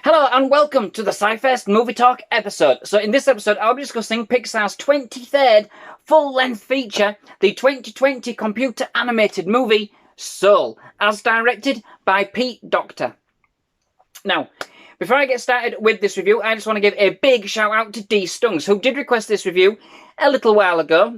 Hello and welcome to the SciFirst MovieTalk episode. So in this episode, I'll be discussing Pixar's 23rd full-length feature, the 2020 computer animated movie Soul, as directed by Docter. Now, before I get started with this review, I just want to give a big shout out to D Stungs, who did request this review a little while ago.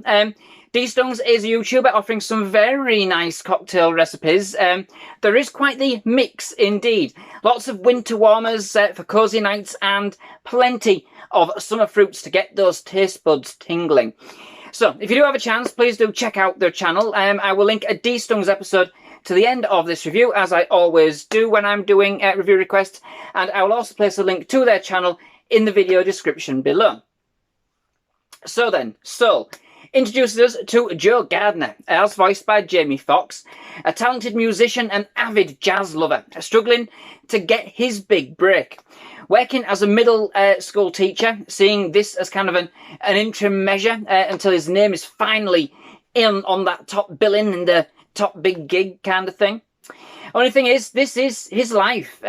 D Stungs is a YouTuber offering some very nice cocktail recipes. There is quite the mix indeed. Lots of winter warmers for cosy nights and plenty of summer fruits to get those taste buds tingling. So, if you do have a chance, please do check out their channel. I will link a D Stungs episode to the end of this review, as I always do when I'm doing review requests, and I will also place a link to their channel in the video description below. So then, Soul introduces us to Joe Gardner, as voiced by Jamie Foxx, a talented musician and avid jazz lover, struggling to get his big break. Working as a middle school teacher, seeing this as kind of an interim measure until his name is finally in on that top billing and the top big gig kind of thing. Only thing is, this is his life.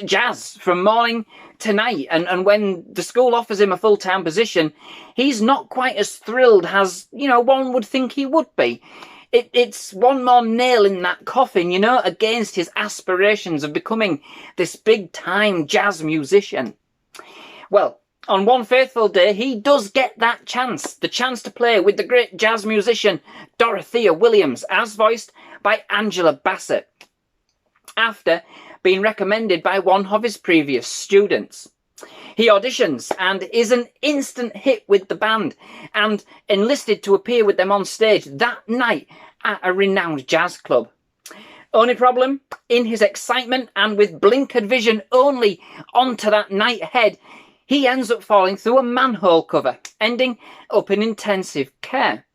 Jazz from morning to night. And when the school offers him a full-time position, he's not quite as thrilled as, one would think he would be. It's one more nail in that coffin, against his aspirations of becoming this big-time jazz musician. Well, on one fateful day, he does get that chance. The chance to play with the great jazz musician Dorothea Williams, as voiced by Angela Bassett, after being recommended by one of his previous students. He auditions and is an instant hit with the band and enlisted to appear with them on stage that night at a renowned jazz club. Only problem, in his excitement and with blinkered vision only onto that night ahead, he ends up falling through a manhole cover, ending up in intensive care.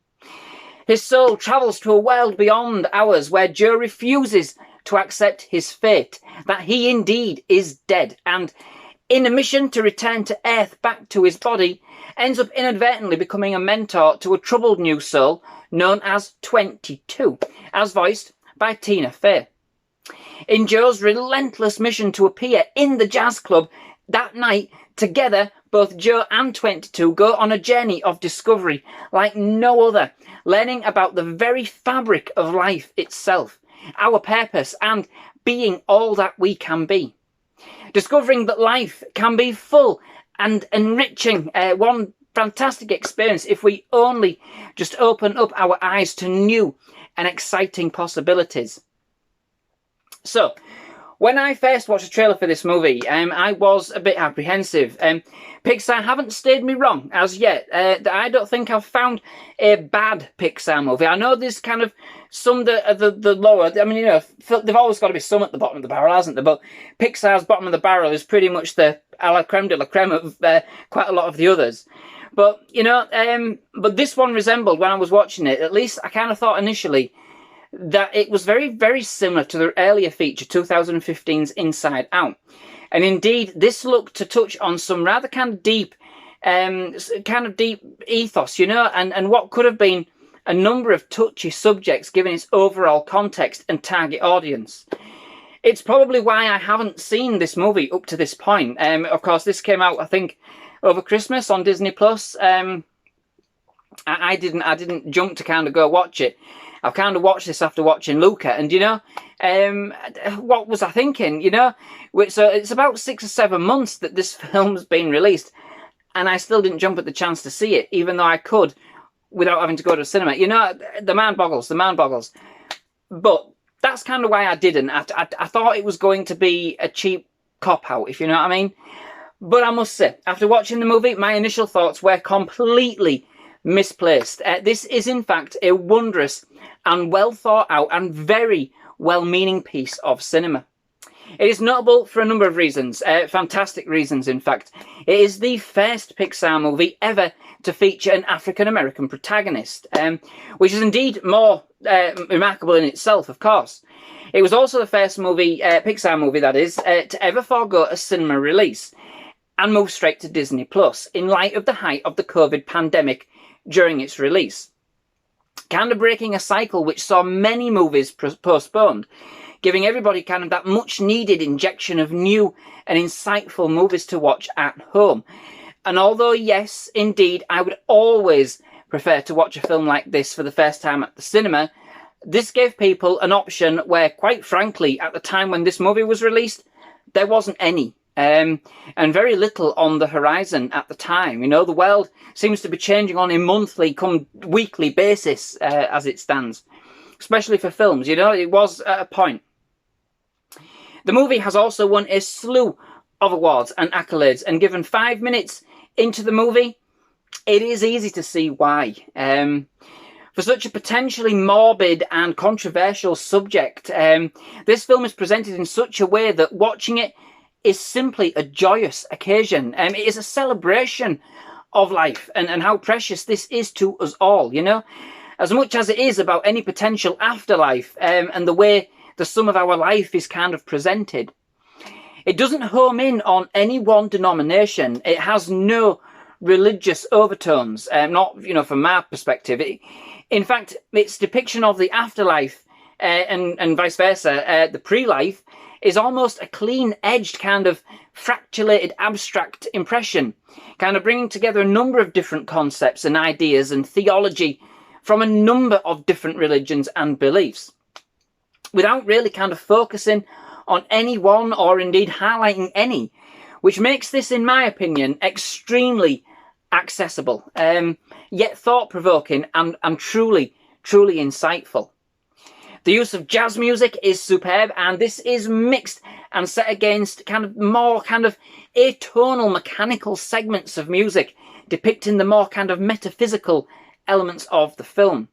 His soul travels to a world beyond ours where Joe refuses to accept his fate, that he indeed is dead, and in a mission to return to Earth back to his body, ends up inadvertently becoming a mentor to a troubled new soul known as 22, as voiced by Tina Fey. In Joe's relentless mission to appear in the jazz club that night, together, both Joe and 22 go on a journey of discovery like no other, learning about the very fabric of life itself, our purpose, and being all that we can be. Discovering that life can be full and enriching, one fantastic experience if we only just open up our eyes to new and exciting possibilities. So, when I first watched the trailer for this movie, I was a bit apprehensive. Pixar haven't steered me wrong as yet. I don't think I've found a bad Pixar movie. I know there's kind of some that are the lower. I mean, they've always got to be some at the bottom of the barrel, hasn't there? But Pixar's bottom of the barrel is pretty much the a la creme de la creme of quite a lot of the others. But, but this one resembled, when I was watching it, at least I kind of thought initially, that it was very, very similar to the earlier feature, 2015's Inside Out. And indeed, this looked to touch on some rather kind of deep ethos, and what could have been a number of touchy subjects given its overall context and target audience. It's probably why I haven't seen this movie up to this point. Of course, this came out, I think, over Christmas on Disney+. I didn't jump to kind of go watch it. I've kind of watched this after watching Luca, and what was I thinking? So it's about 6 or 7 months that this film's been released, and I still didn't jump at the chance to see it, even though I could, without having to go to a cinema. The man boggles. But that's kind of why I didn't. I thought it was going to be a cheap cop-out, if you know what I mean. But I must say, after watching the movie, my initial thoughts were completely misplaced. This is, in fact, a wondrous and well thought out and very well-meaning piece of cinema. It is notable for a number of reasons, fantastic reasons, in fact. It is the first Pixar movie ever to feature an African-American protagonist, which is indeed more remarkable in itself, of course. It was also the first movie, Pixar movie that is, to ever forego a cinema release and move straight to Disney+, in light of the height of the COVID pandemic during its release. Kind of breaking a cycle which saw many movies postponed, giving everybody kind of that much needed injection of new and insightful movies to watch at home. And although, yes, indeed, I would always prefer to watch a film like this for the first time at the cinema, this gave people an option where, quite frankly, at the time when this movie was released, there wasn't any. And very little on the horizon at the time. You know, the world seems to be changing on a monthly, come weekly basis as it stands, especially for films. You know, it was at a point. The movie has also won a slew of awards and accolades, and given 5 minutes into the movie, it is easy to see why. For such a potentially morbid and controversial subject, this film is presented in such a way that watching it is simply a joyous occasion. It is a celebration of life and how precious this is to us all, you know, as much as it is about any potential afterlife and the way the sum of our life is kind of presented. It doesn't home in on any one denomination. It has no religious overtones, not, you know, from my perspective. In fact, its depiction of the afterlife and vice versa, the pre-life, is almost a clean-edged kind of fractulated abstract impression, kind of bringing together a number of different concepts and ideas and theology from a number of different religions and beliefs, without really kind of focusing on any one or indeed highlighting any, which makes this, in my opinion, extremely accessible, yet thought-provoking and truly, truly insightful. The use of jazz music is superb, and this is mixed and set against kind of more kind of atonal mechanical segments of music, depicting the more kind of metaphysical elements of the film.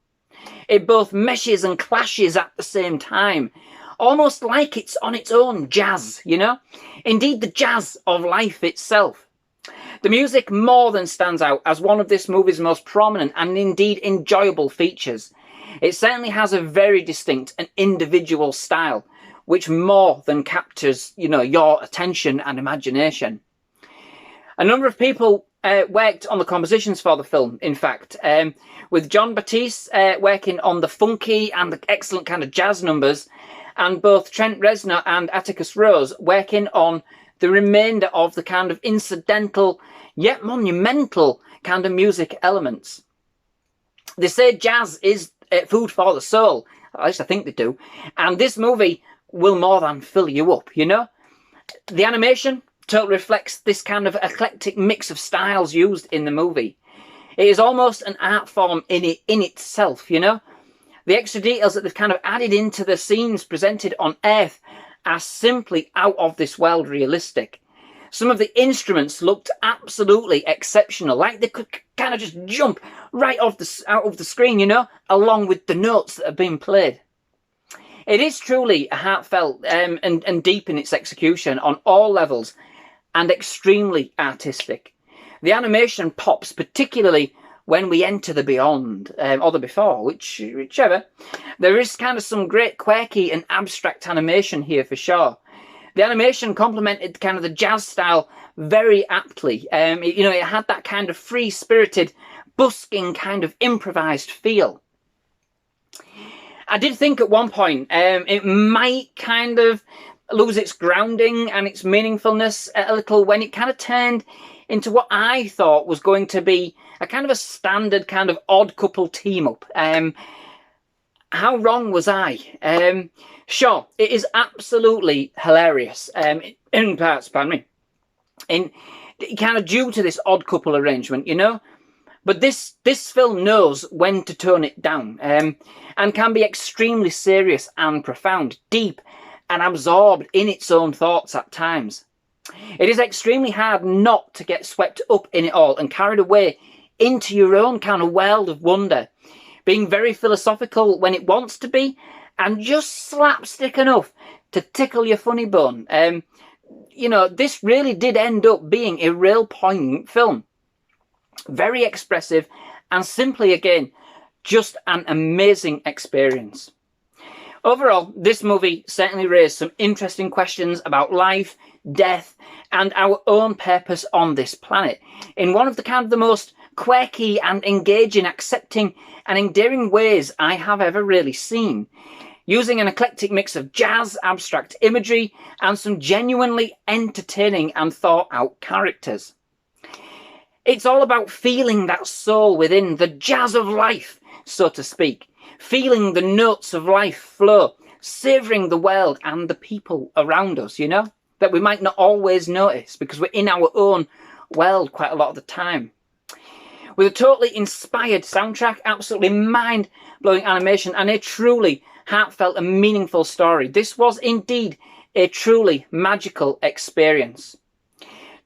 It both meshes and clashes at the same time, almost like it's on its own jazz, you know? Indeed, the jazz of life itself. The music more than stands out as one of this movie's most prominent and indeed enjoyable features. It certainly has a very distinct and individual style, which more than captures, you know, your attention and imagination. A number of people worked on the compositions for the film, in fact, with Jon Batiste working on the funky and the excellent kind of jazz numbers, and both Trent Reznor and Atticus Ross working on the remainder of the kind of incidental yet monumental kind of music elements. They say jazz is food for the soul, at least I think they do, and this movie will more than fill you up, you know? The animation totally reflects this kind of eclectic mix of styles used in the movie. It is almost an art form in itself, you know? The extra details that they've kind of added into the scenes presented on Earth are simply out of this world realistic. Some of the instruments looked absolutely exceptional, like they could kind of just jump right out of the screen, you know, along with the notes that have been played. It is truly a heartfelt and deep in its execution on all levels, and extremely artistic. The animation pops, particularly when we enter the beyond, or the before, whichever. There is kind of some great quirky and abstract animation here for sure. The animation complemented kind of the jazz style very aptly. You know, it had that kind of free-spirited, busking kind of improvised feel. I did think at one point it might kind of lose its grounding and its meaningfulness a little when it kind of turned into what I thought was going to be a kind of a standard kind of odd couple team-up. How wrong was I? Sure, it is absolutely hilarious in parts, pardon me, in kind of due to this odd couple arrangement, you know? But this film knows when to tone it down and can be extremely serious and profound, deep and absorbed in its own thoughts at times. It is extremely hard not to get swept up in it all and carried away into your own kind of world of wonder, being very philosophical when it wants to be, and just slapstick enough to tickle your funny bone. You know, this really did end up being a real poignant film. Very expressive, and simply, again, just an amazing experience. Overall, this movie certainly raised some interesting questions about life, death, and our own purpose on this planet, in one of the kind of the most quirky and engaging, accepting and endearing ways I have ever really seen. using an eclectic mix of jazz, abstract imagery, and some genuinely entertaining and thought-out characters. It's all about feeling that soul within, the jazz of life, so to speak, feeling the notes of life flow, savouring the world and the people around us, you know, that we might not always notice because we're in our own world quite a lot of the time. With a totally inspired soundtrack, absolutely mind-blowing animation, and a truly heartfelt and meaningful story, this was indeed a truly magical experience.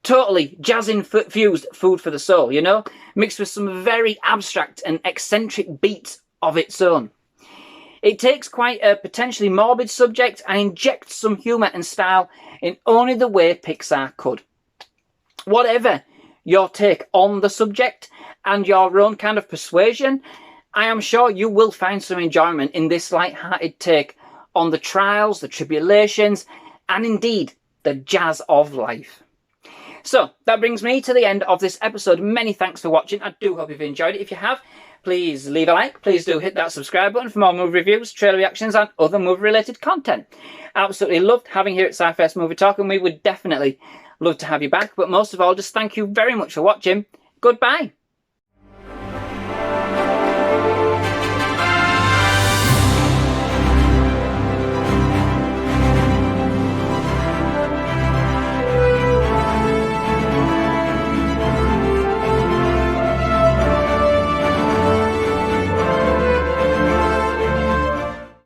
Totally jazz-infused food for the soul, you know, mixed with some very abstract and eccentric beats of its own. It takes quite a potentially morbid subject and injects some humour and style in only the way Pixar could. Whatever your take on the subject and your own kind of persuasion, I am sure you will find some enjoyment in this light-hearted take on the trials, the tribulations, and indeed the jazz of life. So that brings me to the end of this episode. Many thanks for watching. I do hope you've enjoyed it. If you have, please leave a like. Please do hit that subscribe button for more movie reviews, trailer reactions, and other movie-related content. Absolutely loved having you here at SciFirst MovieTalk, and we would definitely love to have you back. But most of all, just thank you very much for watching. Goodbye.